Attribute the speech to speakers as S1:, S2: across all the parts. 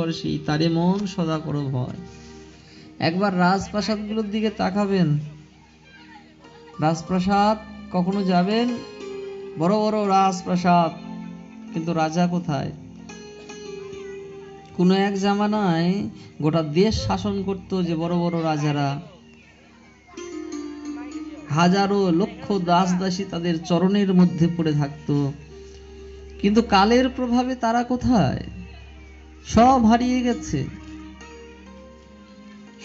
S1: স্পর্শী, তারে মন সদা করো ভয়। একবার রাজপ্রাসাদগুলোর দিকে তাকাবেন, রাজপ্রাসাদ কখনো যাবেন, বড় বড় রাজপ্রাসাদ, কিন্তু রাজা কোথায়? কোন এক জামানায় গোটা দেশ শাসন করত যে বড় বড় রাজারা, হাজারো লক্ষ দাস দাসী তাদের চরণের মধ্যে পড়ে থাকতো, কিন্তু কালের প্রভাবে তারা কোথায়? সব হারিয়ে গেছে,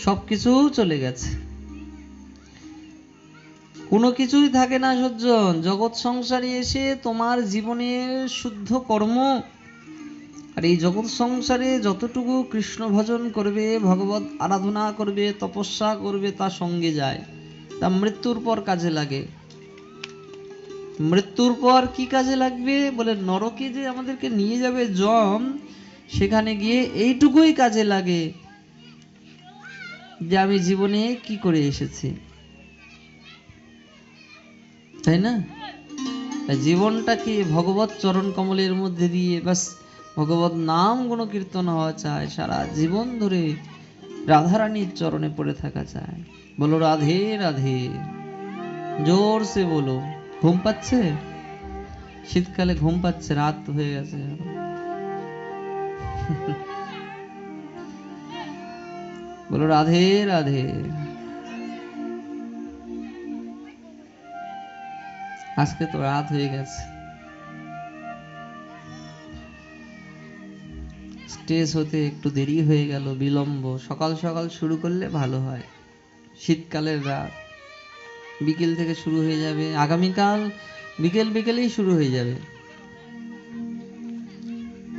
S1: সবকিছু চলে গেছে, কোনো কিছুই থাকে না সজ্জন। জগৎ সংসারে এসে তোমার জীবনের শুদ্ধ কর্ম আর এই জগৎ সংসারে যতটুকু কৃষ্ণ ভজন করবে, ভগবত আরাধনা করবে, তপস্যা করবে, তার সঙ্গে যায়, তা মৃত্যুর পর কাজে লাগে। মৃত্যুর পর কি কাজে লাগবে বলে, নরকে যে আমাদেরকে নিয়ে যাবে যম, সেখানে গিয়ে এইটুকুই কাজে লাগে যে আমি জীবনে কি করে এসেছি, তাই না? জীবনটাকে ভগবত চরণ কমলের মধ্যে দিয়ে বাস ভগবত নাম গুণ কীর্তন হওয়া চায়, সারা জীবন ধরে রাধারানীর চরণে পড়ে থাকা চায়। বলো রাধে রাধে, জোর সে বলো। ঘুম পাচ্ছে? শীতকালে ঘুম পাচ্ছে, রাত হয়ে গেছে। বলো রাধে রাধে। আজকে তো রাত হয়ে গেছে, স্টেজ হতে একটু দেরি হয়ে গেল, বিলম্ব। সকাল সকাল শুরু করলে ভালো হয়। শীতকালের রাত, বিকেল থেকে শুরু হয়ে যাবে, আগামীকাল বিকেল বিকেলেই শুরু হয়ে যাবে,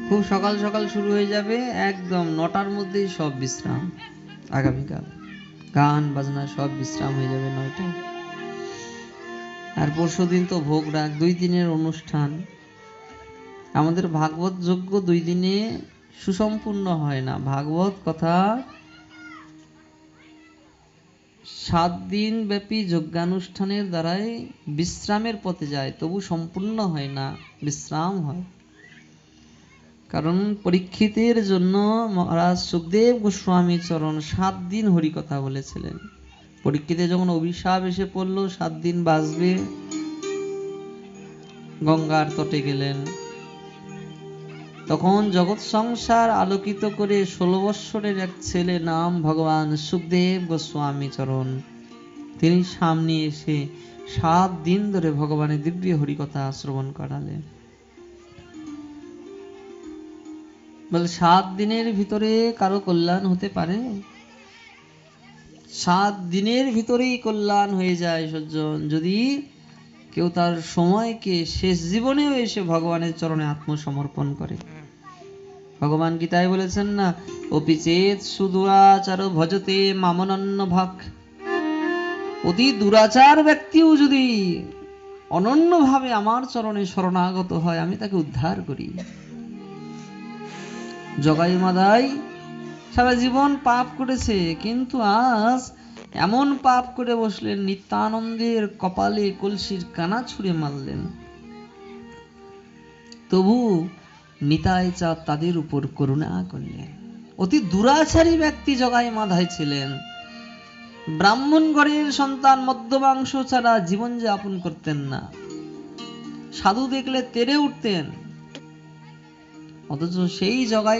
S1: খুব সকাল সকাল শুরু হয়ে যাবে, একদম 9টার মধ্যেই সব বিশ্রাম। আগামীকাল গান বাজনা সব বিশ্রাম হয়ে যাবে 9টায়। আর পরশুদিন তো ভোগ রাখ, 2 দিনের অনুষ্ঠান। আমাদের ভাগবত যজ্ঞ 2 দিনে সুসম্পূর্ণ হয় না। ভাগবত কথা 7 দিন ব্যাপী যজ্ঞানুষ্ঠানের দ্বারাই বিশ্রামের পথে যায়, তবু সম্পূর্ণ হয় না, বিশ্রাম হয়। কারণ পরীক্ষিতের জন্য মহারাজ সুখদেব গোস্বামী চরণ 7 দিন হরিকথা বলেছিলেন। পরীক্ষিতে যখন অভিশাপ এসে পড়ল 7 দিন বাঁচবে, গঙ্গার তটে গেলেন। তখন জগৎ সংসার আলোকিত করে 16 বৎসরের এক ছেলে, নাম ভগবান সুখদেব গোস্বামী চরণ, তিনি সামনে এসে 7 দিন ধরে ভগবানের দিব্য হরিকথা শ্রবণ করালেন। বলে 7 দিনের ভিতরে কারো কল্যাণ হতে পারে? 7 দিনের ভিতরেই কল্যাণ হয়ে যায় সজ্জন, যদি কেউ তার সময়কে শেষ জীবনেও এসে ভগবানের চরণে আত্মসমর্পণ করে। ভগবান গীতায় বলেছেন না, অপি চেত সুদুরাচার ভজতে মামনন্য ভাগ। অতি দুরাচার ব্যক্তিও যদি অনন্যভাবে আমার চরণে শরণাগত হয়, আমি তাকে উদ্ধার করি। জগাই মাদাই সারা জীবন পাপ করেছে, কিন্তু আজ এমন পাপ করে বসলেন, নিত্যানন্দের কপালে কলসির কানা ছুঁড়ে মারলেন, তবু নিতাই চাঁদ তাদের উপর করুণা করলেন। অতি দুরাচারী ব্যক্তি জগাই মাধাই ছিলেন, ব্রাহ্মণ ঘরের সন্তান, মদ্যমাংস ছাড়া জীবন যাপন করতেন না, সাধু দেখলে তেড়ে উঠতেন, অথচ সেই জগাই